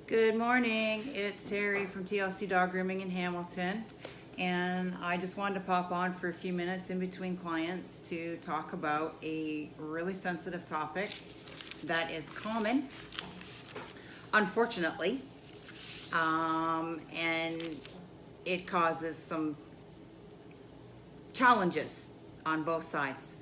Good morning, it's Terrie from TLC Dog Grooming in Hamilton, and I just wanted to pop on for a few minutes in between clients to talk about a really sensitive topic that is common, unfortunately, and it causes some challenges on both sides.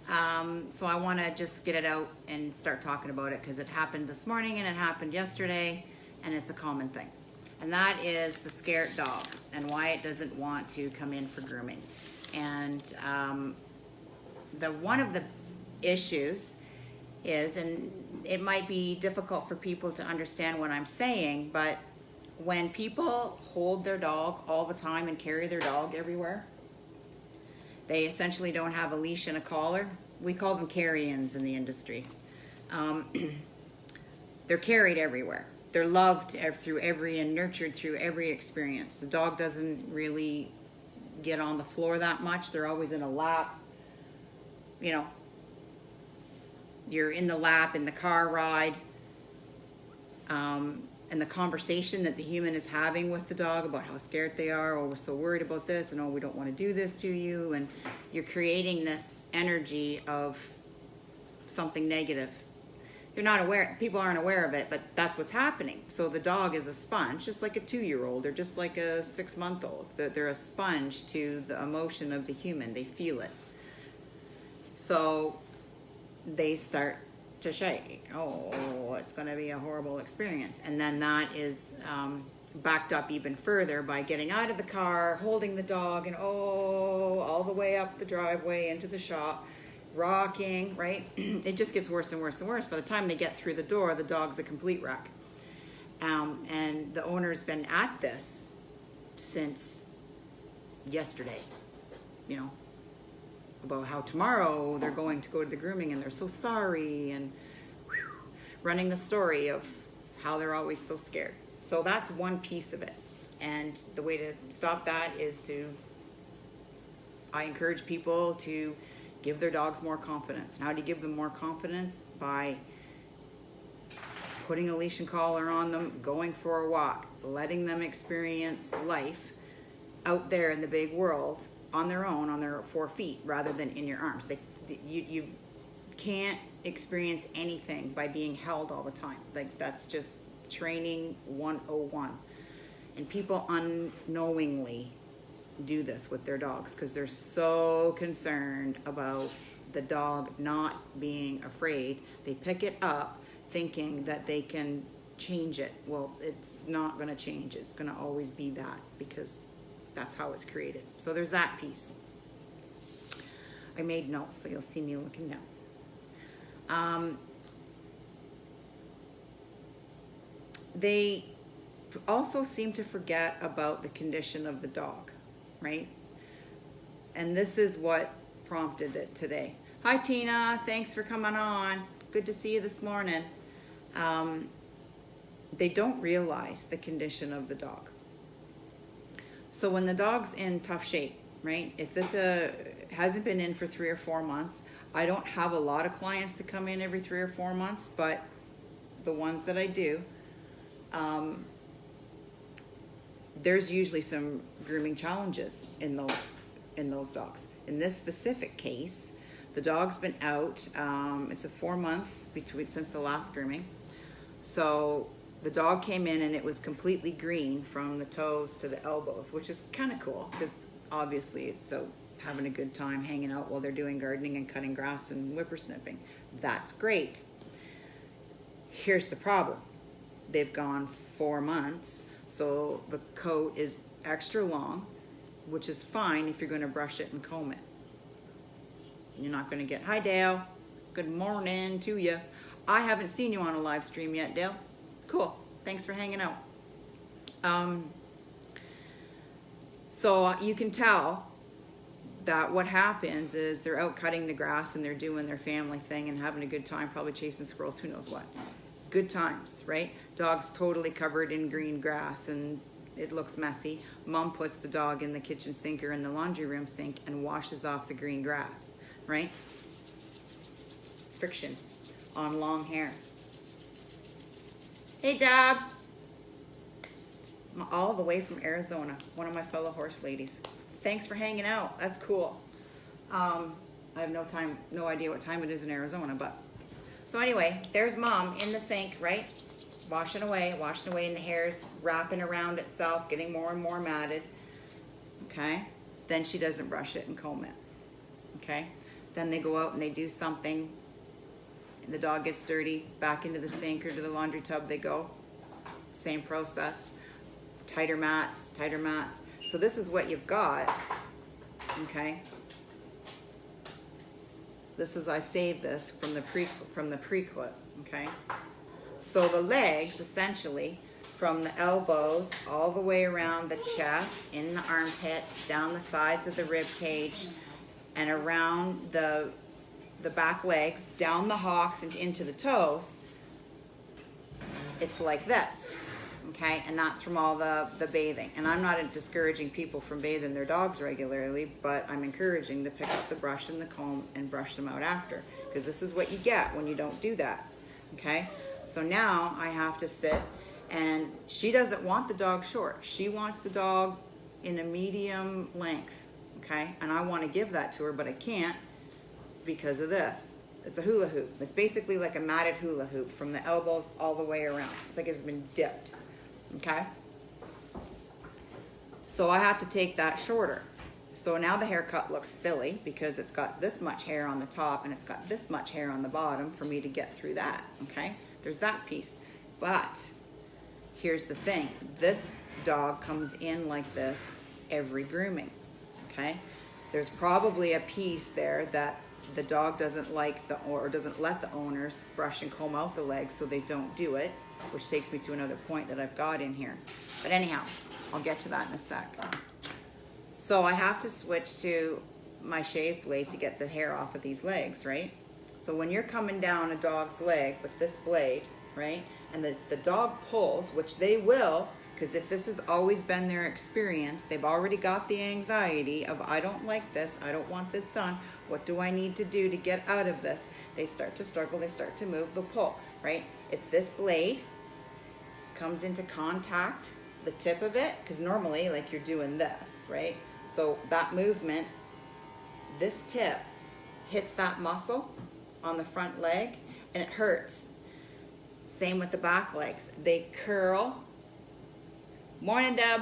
So I want to just get it out and start talking about it because it happened this morning and it happened yesterday, and it's a common thing. And that is the scared dog and why it doesn't want to come in for grooming. And one of the issues is, and it might be difficult for people to understand what I'm saying, but when people hold their dog all the time and carry their dog everywhere, they essentially don't have a leash and a collar. We call them carry-ins in the industry. They're carried everywhere. They're loved through every and nurtured through every experience. The dog doesn't really get on the floor that much. They're always in a lap. You know, you're in the lap in the car ride. And the conversation that the human is having with the dog about how scared they are, or we're so worried about this, and oh, we don't want to do this to you, and you're creating this energy of something negative. You're not aware, people aren't aware of it, but that's what's happening. So the dog is a sponge, just like a 2-year-old or just like a 6-month-old. They're a sponge to the emotion of the human. They feel it. So they start to shake. Oh, it's going to be a horrible experience. And then that is backed up even further by getting out of the car, holding the dog, and all the way up the driveway into the shop, rocking, right? It just gets worse and worse and worse. By the time they get through the door, the dog's a complete wreck. And the owner's been at this since yesterday, you know, about how tomorrow they're going to go to the grooming and they're so sorry, and running the story of how they're always so scared. So that's one piece of it. And the way to stop that is I encourage people to give their dogs more confidence. And how do you give them more confidence? By putting a leash and collar on them, going for a walk, letting them experience life out there in the big world on their own, on their 4 feet, rather than in your arms. You can't experience anything by being held all the time. Like, that's just training 101. And people unknowingly do this with their dogs because they're so concerned about the dog not being afraid. They pick it up thinking that they can change it. Well, it's not going to change. It's going to always be that, because that's how it's created. So there's that piece. I made notes, so you'll see me looking down. They also seem to forget about the condition of the dog, right? And this is what prompted it today. Hi, Tina. Thanks for coming on. Good to see you this morning. They don't realize the condition of the dog. So when the dog's in tough shape, right? If hasn't been in for 3 or 4 months, I don't have a lot of clients that come in every 3 or 4 months, but the ones that I do, there's usually some grooming challenges in those dogs. In this specific case, the dog's been out. It's a 4-month since the last grooming. So the dog came in and it was completely green from the toes to the elbows, which is kind of cool because obviously it's out having a good time hanging out while they're doing gardening and cutting grass and whippersnipping. That's great. Here's the problem. They've gone 4 months, so the coat is extra long, which is fine if you're going to brush it and comb it. You're not going to get, hi Dale, good morning to you. I haven't seen you on a live stream yet, Dale. Cool. Thanks for hanging out. So you can tell that what happens is they're out cutting the grass and they're doing their family thing and having a good time, probably chasing squirrels, who knows what. Good times, right? Dog's totally covered in green grass and it looks messy. Mom puts the dog in the kitchen sink or in the laundry room sink and washes off the green grass, right? Friction on long hair. Hey, Dab. all the way from Arizona, one of my fellow horse ladies. Thanks for hanging out. That's cool. I have no idea what time it is in Arizona, but. So anyway, there's mom in the sink, right? Washing away, and the hair's wrapping around itself, getting more and more matted. Okay? Then she doesn't brush it and comb it. Okay? Then they go out and they do something, and the dog gets dirty, back into the sink or to the laundry tub they go. Same process. Tighter mats. So this is what you've got. Okay? This is, I saved this from the pre-clip, okay? So the legs, essentially, from the elbows all the way around the chest, in the armpits, down the sides of the rib cage, and around the back legs, down the hocks and into the toes, it's like this, okay? And that's from all the bathing. And I'm not discouraging people from bathing their dogs regularly, but I'm encouraging to pick up the brush and the comb and brush them out after, because this is what you get when you don't do that, okay? So now I have to sit, and she doesn't want the dog short. She wants the dog in a medium length, okay? And I want to give that to her, but I can't because of this. It's a hula hoop. It's basically like a matted hula hoop from the elbows all the way around. It's like it's been dipped, okay? So I have to take that shorter. So now the haircut looks silly because it's got this much hair on the top and it's got this much hair on the bottom for me to get through that, okay? There's that piece. But here's the thing. This dog comes in like this every grooming, okay? There's probably a piece there that the dog doesn't like or doesn't let the owners brush and comb out the legs, so they don't do it, which takes me to another point that I've got in here. But anyhow, I'll get to that in a sec. So I have to switch to my shave blade to get the hair off of these legs, right? So when you're coming down a dog's leg with this blade, right, and the dog pulls, which they will, because if this has always been their experience, they've already got the anxiety of, I don't like this, I don't want this done, what do I need to do to get out of this? They start to struggle, they start to move, they'll pull, right? If this blade comes into contact, the tip of it, because normally like you're doing this, right? So that movement, this tip hits that muscle on the front leg and it hurts. Same with the back legs. They curl. Morning, Deb.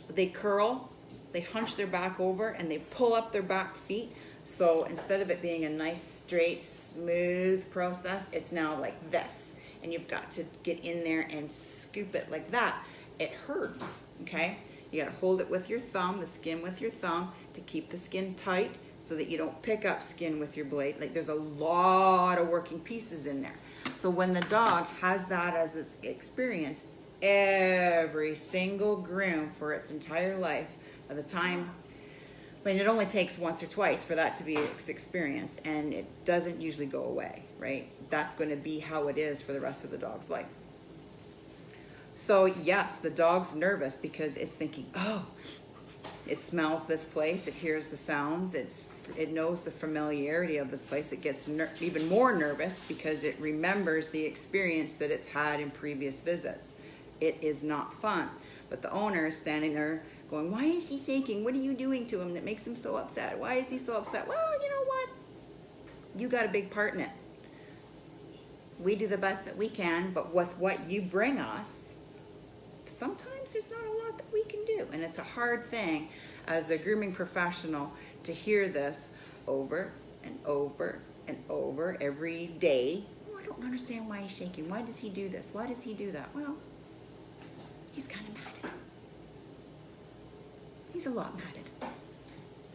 They curl, they hunch their back over, and they pull up their back feet. So instead of it being a nice, straight, smooth process, it's now like this. And you've got to get in there and scoop it like that. It hurts, okay? You gotta hold it with your thumb, the skin with your thumb, to keep the skin tight so that you don't pick up skin with your blade. Like there's a lot of working pieces in there. So when the dog has that as its experience, every single groom for its entire life, by the time, I mean, it only takes once or twice for that to be its experience, and it doesn't usually go away, right? That's going to be how it is for the rest of the dog's life. So yes, the dog's nervous because it's thinking, oh, it smells this place, it hears the sounds, it knows the familiarity of this place. It gets even more nervous because it remembers the experience that it's had in previous visits. It is not fun. But the owner is standing there going, why is he shaking? What are you doing to him that makes him so upset? Why is he so upset? Well, you know what? You got a big part in it. We do the best that we can, but with what you bring us, sometimes there's not a lot that we can do. And it's a hard thing as a grooming professional to hear this over and over and over every day. Oh, I don't understand why he's shaking. Why does he do this? Why does he do that? Well, he's kind of matted. He's a lot matted.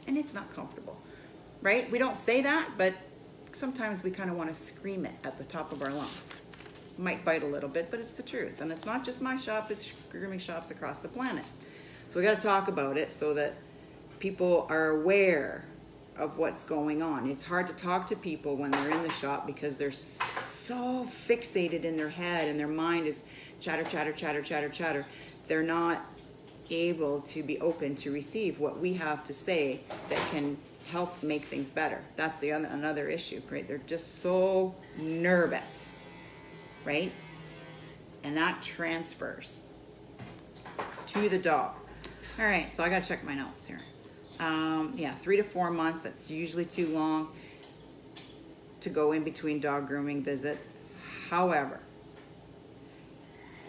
And it's not comfortable, right? We don't say that, but sometimes we kind of want to scream it at the top of our lungs. Might bite a little bit, but it's the truth. And it's not just my shop, it's grooming shops across the planet. So we got to talk about it so that people are aware of what's going on. It's hard to talk to people when they're in the shop because they're so fixated in their head and their mind is chatter, chatter, chatter, chatter, chatter. They're not able to be open to receive what we have to say that can help make things better. That's another issue, right? They're just so nervous, right? And that transfers. to the dog. All right, so I gotta check my notes here. Yeah, 3 to 4 months, that's usually too long to go in between dog grooming visits. However,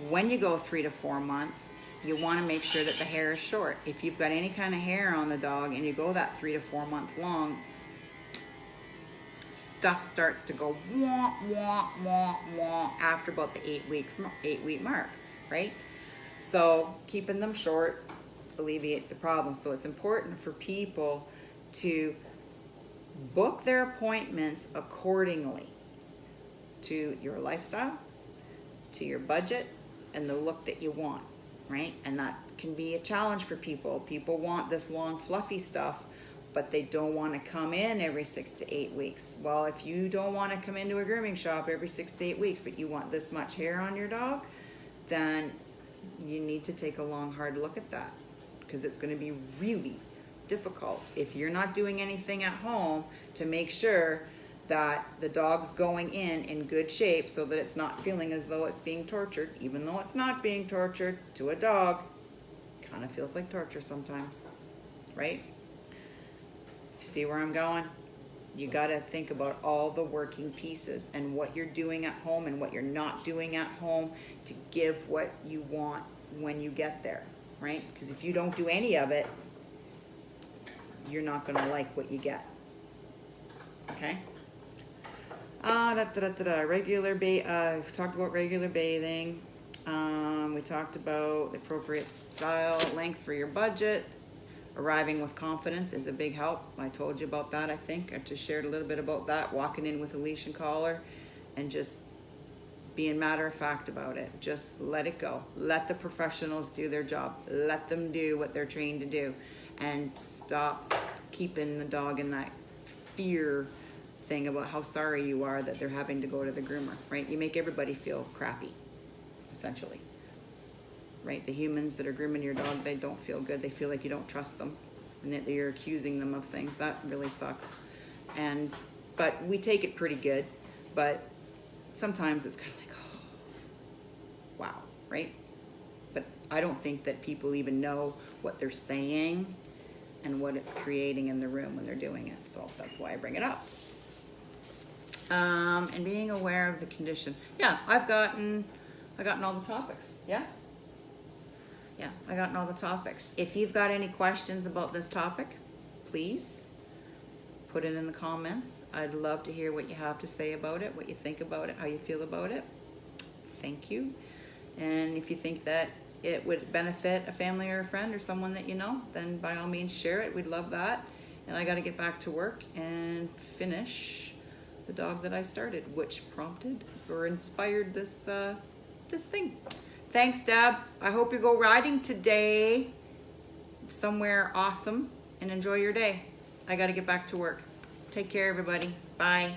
when you go 3 to 4 months, you want to make sure that the hair is short. If you've got any kind of hair on the dog and you go that 3 to 4 month long, stuff starts to go wah, wah, wah, wah after about the 8-week mark, right? So keeping them short alleviates the problem. So it's important for people to book their appointments accordingly to your lifestyle, to your budget, and the look that you want, right? And that can be a challenge for people. People want this long fluffy stuff, but they don't want to come in every 6 to 8 weeks. Well, if you don't want to come into a grooming shop every 6 to 8 weeks, but you want this much hair on your dog, then you need to take a long, hard look at that, because it's going to be really difficult if you're not doing anything at home to make sure that the dog's going in good shape, so that it's not feeling as though it's being tortured. Even though it's not being tortured, to a dog, it kind of feels like torture sometimes, right? See where I'm going? You got to think about all the working pieces and what you're doing at home and what you're not doing at home to give what you want when you get there, right? Because if you don't do any of it, you're not going to like what you get. Okay? We talked about regular bathing. We talked about the appropriate style, length for your budget. Arriving with confidence is a big help. I told you about that, I think. I just shared a little bit about that. Walking in with a leash and collar and just being matter of fact about it. Just let it go. Let the professionals do their job. Let them do what they're trained to do. And stop keeping the dog in that fear thing about how sorry you are that they're having to go to the groomer, right? You make everybody feel crappy, essentially. Right? The humans that are grooming your dog, they don't feel good. They feel like you don't trust them and that you're accusing them of things. That really sucks. But we take it pretty good, but sometimes it's kind of like, oh, wow, right? But I don't think that people even know what they're saying and what it's creating in the room when they're doing it. So that's why I bring it up. And being aware of the condition. Yeah, I've gotten all the topics. Yeah, I gotten all the topics. If you've got any questions about this topic, please put it in the comments. I'd love to hear what you have to say about it, what you think about it, how you feel about it. Thank you. And if you think that it would benefit a family or a friend or someone that you know, then by all means share it. We'd love that. And I got to get back to work and finish the dog that I started, which prompted or inspired this thing. Thanks, Deb. I hope you go riding today somewhere awesome and enjoy your day. I got to get back to work. Take care, everybody. Bye.